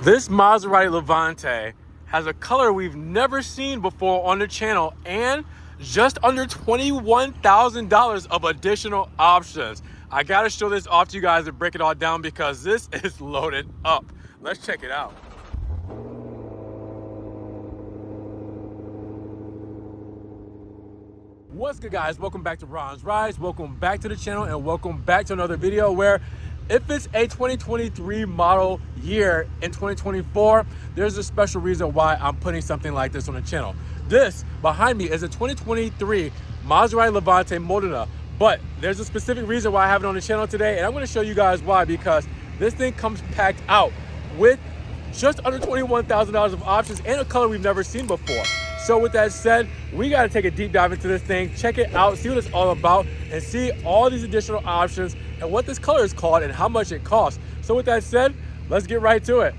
This Maserati Levante has a color we've never seen before on the channel and just under $21,000 of additional options. I gotta show this off to you guys and break it all down because this is loaded up. Let's check it out. What's good, guys? Welcome back to Ron's Rides. Welcome back to the channel and welcome back to another video where if it's a 2023 model year in 2024, there's a special reason why I'm putting something like this on the channel. This behind me is a 2023 Maserati Levante Modena, but there's a specific reason why I have it on the channel today, and I'm going to show you guys why, because this thing comes packed out with just under $21,000 of options and a color we've never seen before. So with that said, we got to take a deep dive into this thing, check it out, see what it's all about, and see all these additional options and what this color is called and how much it costs. So with that said, let's get right to it.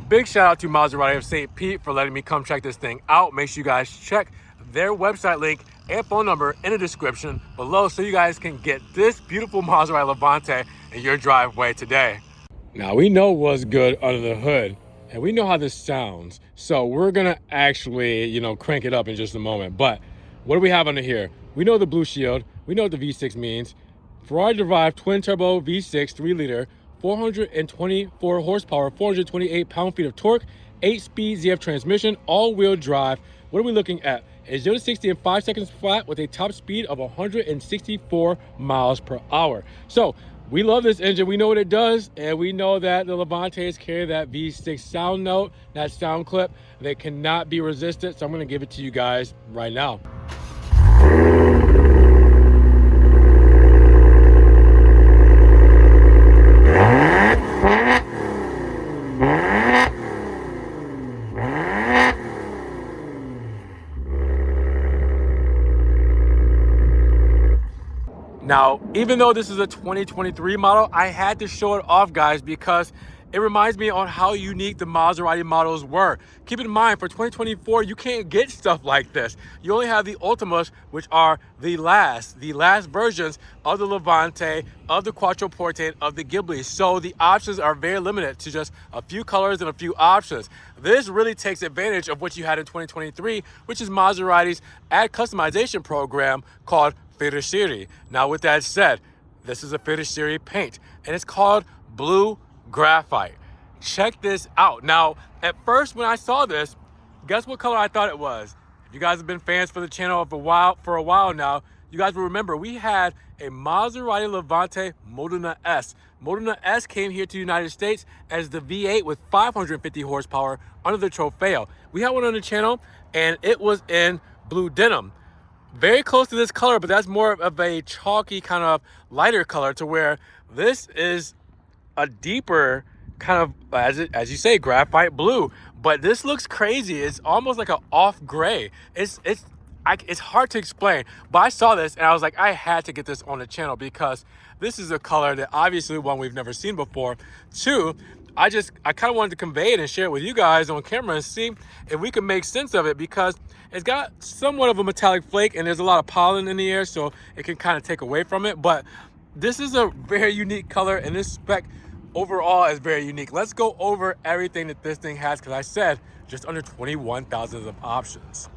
Big shout out to Maserati of St. Pete for letting me come check this thing out. Make sure you guys check their website link and phone number in the description below so you guys can get this beautiful Maserati Levante in your driveway today. Now we know what's good under the hood, and we know how this sounds, so we're gonna actually, crank it up in just a moment. But what do we have under here? We know the blue shield, we know what the V6 means. Ferrari derived twin turbo V6 3 liter, 424 horsepower, 428 pound-feet of torque, 8-speed ZF transmission, all-wheel drive. What are we looking at? A 0 to 60 in 5 seconds flat with a top speed of 164 miles per hour. So we love this engine, we know what it does, and we know that the Levantes carry that V6 sound note, that sound clip, that cannot be resisted, so I'm gonna give it to you guys right now. Now, even though this is a 2023 model, I had to show it off, guys, because it reminds me on how unique the Maserati models were. Keep in mind, for 2024, you can't get stuff like this. You only have the Ultimas, which are the last versions of the Levante, of the Quattroporte, of the Ghibli. So the options are very limited to just a few colors and a few options. This really takes advantage of what you had in 2023, which is Maserati's ad customization program called Fuoriserie. Now, with that said, this is a Fuoriserie paint, and it's called Blue Graphite. Check this out. Now, at first when I saw this, guess what color I thought it was? If you guys have been fans for the channel for a while now, you guys will remember we had a Maserati Levante Modena S. Modena S came here to the United States as the V8 with 550 horsepower under the Trofeo. We had one on the channel, and it was in blue denim. Very close to this color, but that's more of a chalky kind of lighter color, to where this is a deeper kind of, as you say, graphite blue. But this looks crazy. It's almost like an off gray. It's hard to explain, but I saw this and I was like, I had to get this on the channel because this is a color that obviously, one, we've never seen before. Two, I kind of wanted to convey it and share it with you guys on camera and see if we can make sense of it, because it's got somewhat of a metallic flake and there's a lot of pollen in the air, so it can kind of take away from it. But this is a very unique color, and this spec overall is very unique. Let's go over everything that this thing has, because I said just under 21,000 of options.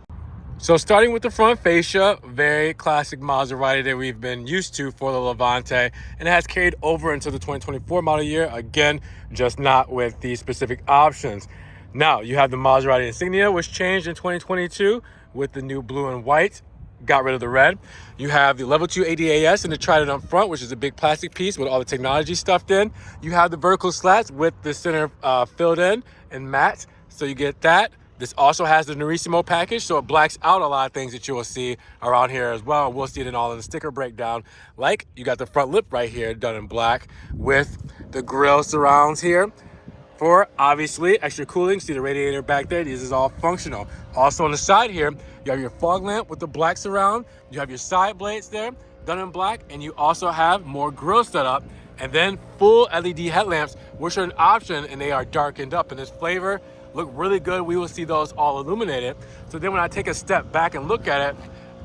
So starting with the front fascia, very classic Maserati that we've been used to for the Levante, and it has carried over into the 2024 model year, again, just not with these specific options. Now, you have the Maserati insignia, which changed in 2022 with the new blue and white, got rid of the red. You have the level 2 ADAS and the Trident up front, which is a big plastic piece with all the technology stuffed in. You have the vertical slats with the center filled in and matte, so you get that. This also has the Nerissimo package, so it blacks out a lot of things that you will see around here as well. We'll see it in all of the sticker breakdown. Like, you got the front lip right here done in black with the grille surrounds here for, obviously, extra cooling. See the radiator back there? This is all functional. Also on the side here, you have your fog lamp with the black surround. You have your side blades there done in black, and you also have more grille setup, and then full LED headlamps, which are an option, and they are darkened up in this flavor. Look really good. We will see those all illuminated. So then when I take a step back and look at it,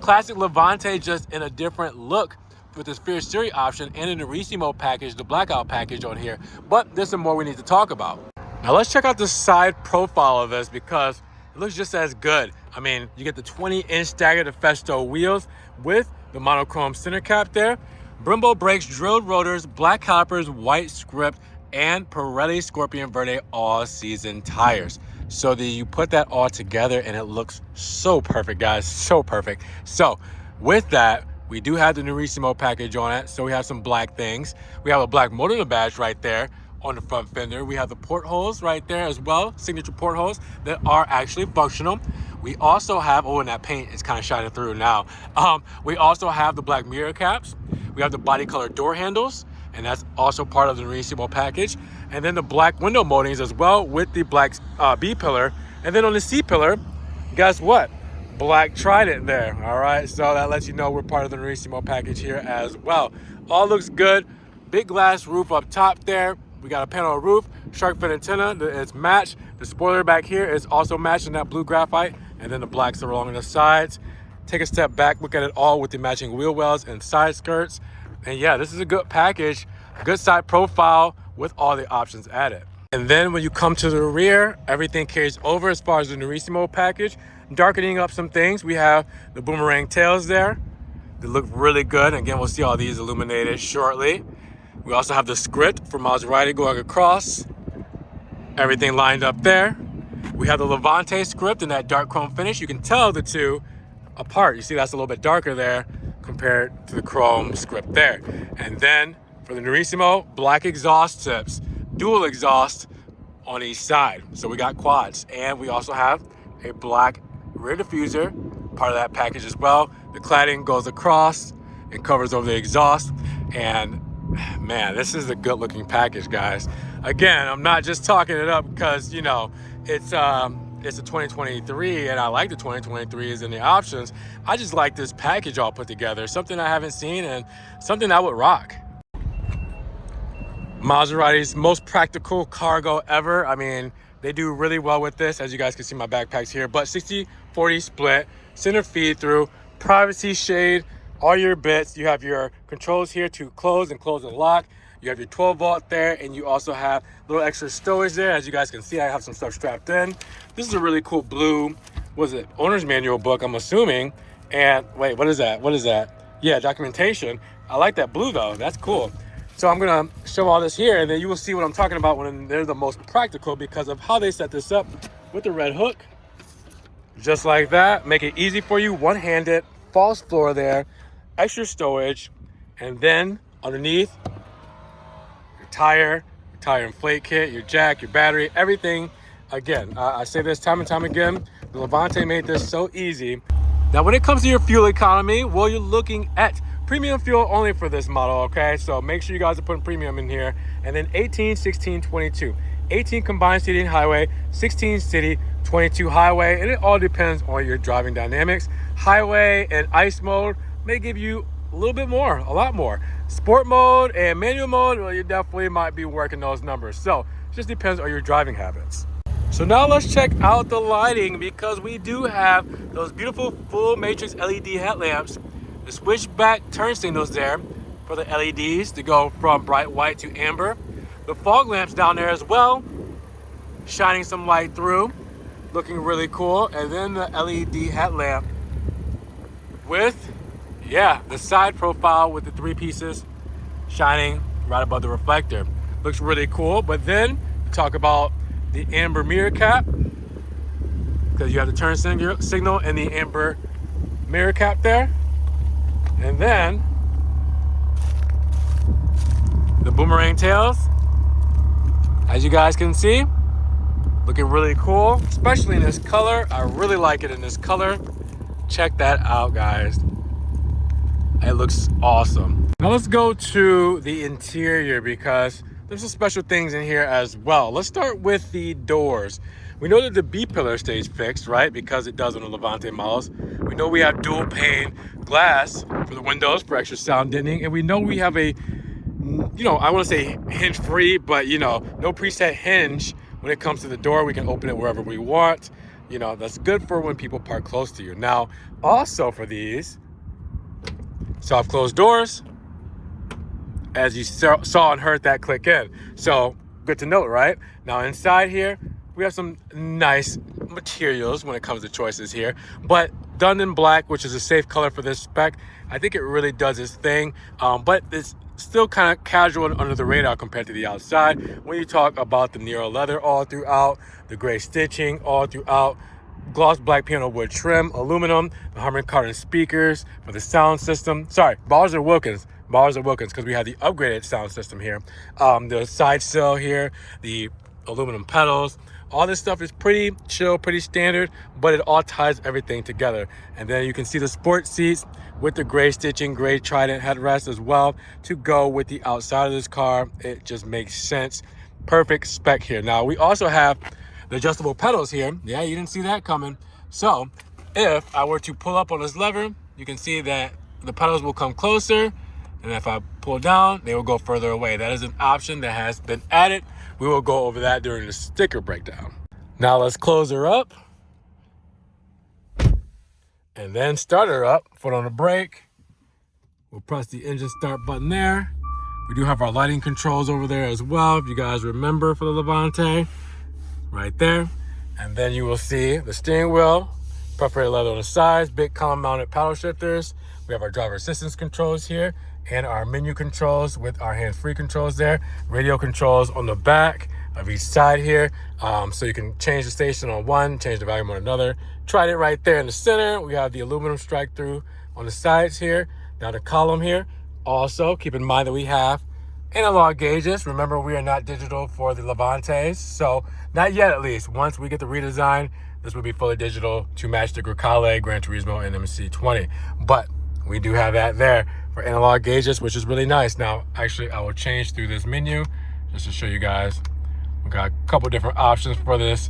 classic Levante, just in a different look with this Fuoriserie option and in the Nerissimo package, the blackout package on here. But there's some more we need to talk about. Now let's check out the side profile of this because it looks just as good. I mean, you get the 20-inch staggered Festo wheels with the monochrome center cap there, Brembo brakes, drilled rotors, black calipers, white script, and Pirelli Scorpion Verde all-season tires. So you put that all together and it looks so perfect, guys, so perfect. So with that, we do have the Nurissimo package on it. So we have some black things. We have a black Modena badge right there on the front fender. We have the portholes right there as well, signature portholes that are actually functional. We also have, oh, and that paint is kind of shining through now. We also have the black mirror caps. We have the body color door handles, and that's also part of the Nurissimo package. And then the black window moldings as well with the black B-pillar. And then on the C-pillar, guess what? Black Trident there, all right? So that lets you know we're part of the Nurissimo package here as well. All looks good. Big glass roof up top there. We got a panel roof, shark fin antenna, it's matched. The spoiler back here is also matched in that blue graphite, and then the blacks are along the sides. Take a step back, look at it all with the matching wheel wells and side skirts. And yeah, this is a good package, good side profile with all the options added. And then when you come to the rear, everything carries over as far as the Nurissimo package. Darkening up some things, we have the boomerang tails there. They look really good. Again, we'll see all these illuminated shortly. We also have the script for Maserati going across. Everything lined up there. We have the Levante script in that dark chrome finish. You can tell the two apart. You see that's a little bit darker there compared to the chrome script there. And then for the Nurissimo, black exhaust tips, dual exhaust on each side. So we got quads. And we also have a black rear diffuser, part of that package as well. The cladding goes across and covers over the exhaust. And man, this is a good looking package, guys. Again, I'm not just talking it up because, you know, it's a 2023 and I like the 2023s and the options. I just like this package all put together, something I haven't seen and something I would rock. Maserati's most practical cargo ever. I mean, they do really well with this, as you guys can see my backpacks here, but 60-40 split, center feed through, privacy shade, all your bits. You have your controls here to close and lock. You have your 12-volt there, and you also have a little extra storage there. As you guys can see, I have some stuff strapped in. This is a really cool blue, what is it, owner's manual book, I'm assuming. And wait, what is that? What is that? Yeah, documentation. I like that blue though, that's cool. So I'm gonna show all this here, and then you will see what I'm talking about when they're the most practical because of how they set this up with the red hook. Just like that, make it easy for you, one-handed, false floor there, extra storage, and then underneath, your tire inflate kit, your jack, your battery, everything. Again, I say this time and time again, the Levante made this so easy. Now, when it comes to your fuel economy, well, you're looking at premium fuel only for this model, okay? So make sure you guys are putting premium in here. And then 18, 16, 22. 18 combined city and highway, 16 city, 22 highway, and it all depends on your driving dynamics. Highway and ice mode may give you a little bit more, a lot more. Sport mode and manual mode, well, you definitely might be working those numbers. So it just depends on your driving habits. So now let's check out the lighting because we do have those beautiful full matrix LED headlamps, the switchback turn signals there for the LEDs to go from bright white to amber. The fog lamps down there as well, shining some light through, looking really cool. And then the LED headlamp with, yeah, the side profile with the three pieces shining right above the reflector. Looks really cool. But then talk about the amber mirror cap, because you have the turn signal and the amber mirror cap there. And then the boomerang tails, as you guys can see, looking really cool, especially in this color. I really like it in this color. Check that out, guys. It looks awesome. Now let's go to the interior because there's some special things in here as well. Let's start with the doors. We know that the B-pillar stays fixed, right? Because it does on the Levante models. We know we have dual pane glass for the windows for extra sound deadening. And we know we have a, you know, I want to say hinge free, but you know, no preset hinge when it comes to the door. We can open it wherever we want. You know, that's good for when people park close to you. Now, also for these soft closed doors, as you saw and heard that click in. So Good to note, right? Now inside here, we have some nice materials when it comes to choices here, but done in black, which is a safe color for this spec. I think it really does its thing, but it's still kind of casual and under the radar compared to the outside. When you talk about the Nero leather all throughout, the gray stitching all throughout, gloss black piano wood trim, aluminum, the Harman Kardon speakers for the sound system. Sorry, Bowers & Wilkins, because we have the upgraded sound system here. The side sill here, the aluminum pedals, all this stuff is pretty chill, pretty standard, but it all ties everything together. And then you can see the sport seats with the gray stitching, gray Trident headrest as well to go with the outside of this car. It just makes sense. Perfect spec here. Now we also have the adjustable pedals here. Yeah, you didn't see that coming. So if I were to pull up on this lever, you can see that the pedals will come closer. And if I pull down, they will go further away. That is an option that has been added. We will go over that during the sticker breakdown. Now let's close her up. And then start her up. Foot on the brake. We'll press the engine start button there. We do have our lighting controls over there as well, if you guys remember, for the Levante. Right there. And then you will see the steering wheel, perforated leather on the sides, big column mounted paddle shifters. We have our driver assistance controls here and our menu controls with our hands-free controls there. Radio controls on the back of each side here. So you can change the station on one, change the volume on another. Tried it right there in the center. We have the aluminum strike through on the sides here. Now the column here. Also, keep in mind that we have analog gauges. Remember, we are not digital for the Levantes, so not yet at least. Once we get the redesign, this will be fully digital to match the Grecale, Gran Turismo, and MC20. But we do have that there for analog gauges, which is really nice. Now, actually, I will change through this menu just to show you guys. We've got a couple different options for this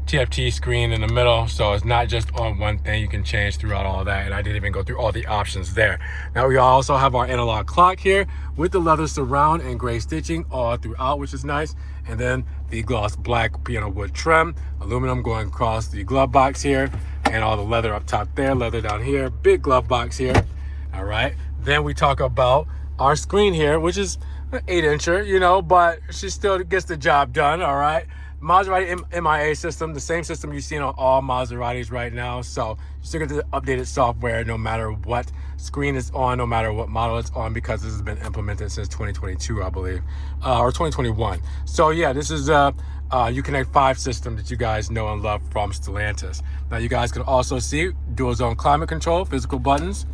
TFT screen in the middle, so it's not just on one thing. You can change throughout all of that, and I didn't even go through all the options there. Now we also have our analog clock here with the leather surround and gray stitching all throughout, which is nice. And then the gloss black piano wood trim, aluminum going across the glove box here, and all the leather up top there, leather down here, big glove box here. All right, then we talk about our screen here, which is an 8-incher, you know, but she still gets the job done. All right, Maserati MIA system, the same system you've seen on all Maseratis right now. So you still get the updated software no matter what screen is on, no matter what model it's on, because this has been implemented since 2022, I believe, or 2021. So yeah, this is Uconnect 5 system that you guys know and love from Stellantis. Now you guys can also see dual zone climate control, physical buttons.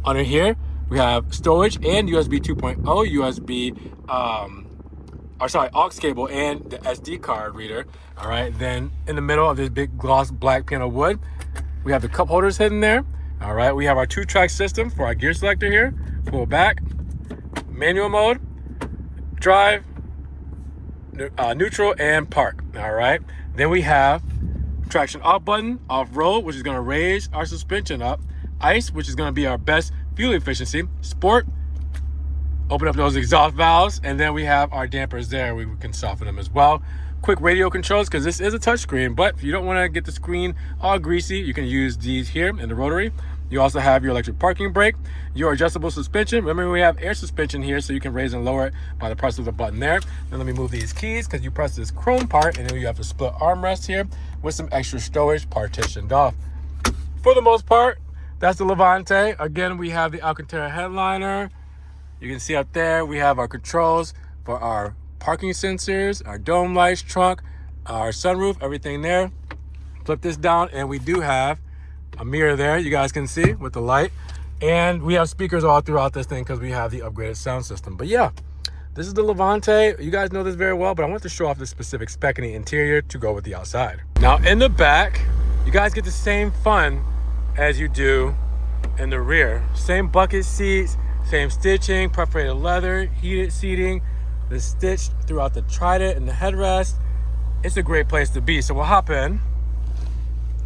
Under here, we have storage and USB 2.0, aux cable and the SD card reader. All right, then in the middle of this big gloss black piano wood, we have the cup holders hidden there. All right, we have our 2-track system for our gear selector here. Pull back, manual mode, drive, neutral, and park. All right, then we have traction off button, off road, which is going to raise our suspension up, ice, which is going to be our best fuel efficiency, sport, open up those exhaust valves, and then we have our dampers there. We can soften them as well. Quick radio controls, because this is a touch screen, but if you don't want to get the screen all greasy, you can use these here in the rotary. You also have your electric parking brake, your adjustable suspension. Remember, we have air suspension here, so you can raise and lower it by the press of the button there. Then let me move these keys, because you press this chrome part, and then you have a split armrest here with some extra storage partitioned off. For the most part, that's the Levante. Again, we have the Alcantara headliner. You can see up there, we have our controls for our parking sensors, our dome lights, trunk, our sunroof, everything there. Flip this down, and we do have a mirror there, you guys can see, with the light. And we have speakers all throughout this thing because we have the upgraded sound system. But yeah, this is the Levante. You guys know this very well, but I want to show off the specific spec in the interior to go with the outside. Now, in the back, you guys get the same fun as you do in the rear. Same bucket seats, same stitching, perforated leather, heated seating, the stitched throughout the Trident and the headrest. It's a great place to be. So we'll hop in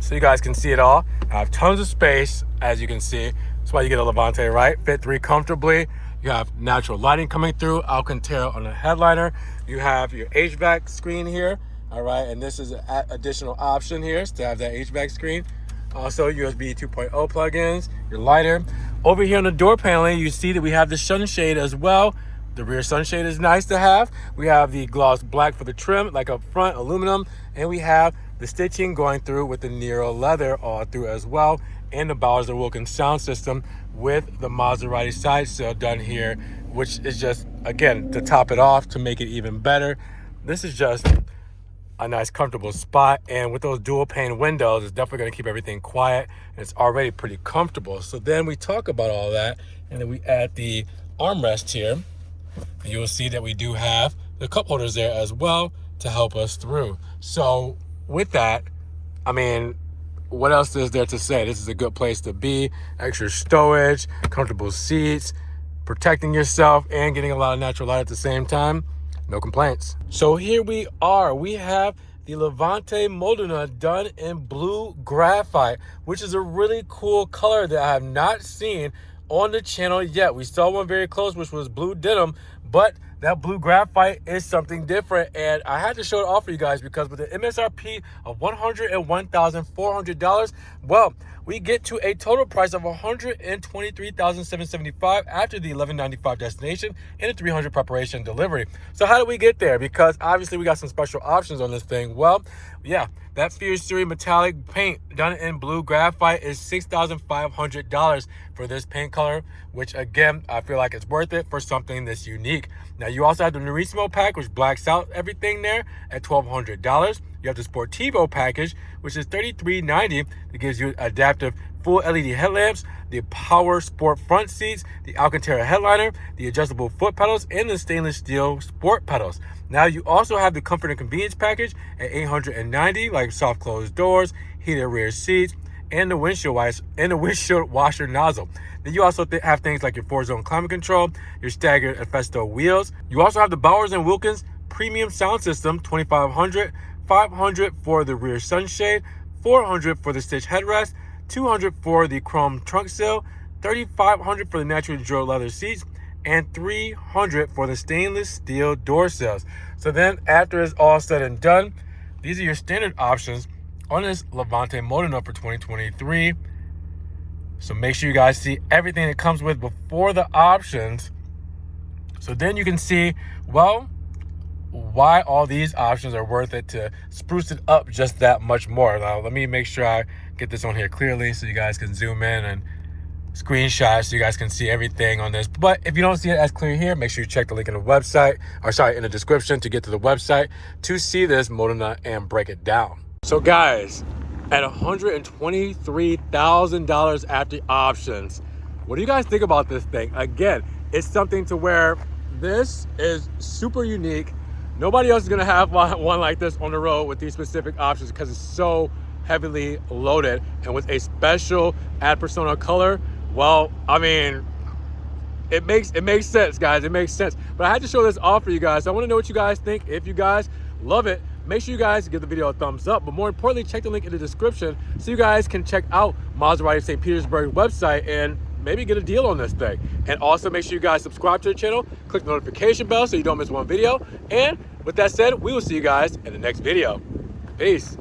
so you guys can see it all. I have tons of space, as you can see. That's why you get a Levante, right? Fit 3 comfortably. You have natural lighting coming through, Alcantara on the headliner. You have your HVAC screen here, all right? And this is an additional option here to have that HVAC screen. Also, USB 2.0 plugins, your lighter. Over here on the door paneling, you see that we have the sunshade as well. The rear sunshade is nice to have. We have the gloss black for the trim, like up front, aluminum, and we have the stitching going through with the Nero leather all through as well, and the Bowers & Wilkins sound system with the Maserati side sill done here, which is just, again, to top it off, to make it even better. This is just a nice comfortable spot, and with those dual pane windows, it's definitely going to keep everything quiet, and it's already pretty comfortable. So then we talk about all that, and then we add the armrest here, and you will see that we do have the cup holders there as well to help us through. So with that, I mean, what else is there to say? This is a good place to be. Extra stowage, comfortable seats, protecting yourself and getting a lot of natural light at the same time. No complaints. So here we are. We have the Levante Modena done in blue graphite, which is a really cool color that I have not seen on the channel yet. We saw one very close, which was blue denim, but that blue graphite is something different, and I had to show it off for you guys because with the MSRP of $101,400, well, we get to a total price of $123,775 after the $1,195 destination and the $300 preparation delivery. So how did we get there? Because obviously we got some special options on this thing. Well, yeah, that Fuoriserie metallic paint done in blue graphite is $6,500 for this paint color, which again, I feel like it's worth it for something this unique. Now, you also have the Nurismo pack, which blacks out everything there at $1,200. You have the Sportivo package, which is $33.90. That gives you adaptive full LED headlamps, the power sport front seats, the Alcantara headliner, the adjustable foot pedals, and the stainless steel sport pedals. Now, you also have the comfort and convenience package at $890, like soft closed doors, heated rear seats, and the windshield washer nozzle. Then you also have things like your 4-zone climate control, your staggered Festo wheels. You also have the Bowers & Wilkins premium sound system, $2,500, $500 for the rear sunshade, $400 for the stitch headrest, $200 for the chrome trunk sill, $3,500 for the naturally drilled leather seats, and $300 for the stainless steel door sills. So then after it's all said and done, these are your standard options on this Levante Modena for 2023. So make sure you guys see everything that comes with before the options. So then you can see, well, why all these options are worth it to spruce it up just that much more. Now, let me make sure I get this on here clearly so you guys can zoom in and screenshot so you guys can see everything on this. But if you don't see it as clear here, make sure you check the link in the website, in the description to get to the website to see this Modena and break it down. So guys, at $123,000 after options, what do you guys think about this thing? Again, it's something to where this is super unique. Nobody else is gonna have one like this on the road with these specific options because it's so heavily loaded, and with a special ad persona color, well, I mean, it makes sense, guys. It makes sense. But I had to show this off for you guys. So I want to know what you guys think. If you guys love it, make sure you guys give the video a thumbs up. But more importantly, check the link in the description so you guys can check out Maserati St. Petersburg website and maybe get a deal on this thing. And also make sure you guys subscribe to the channel, click the notification bell so you don't miss one video. And with that said, we will see you guys in the next video. Peace.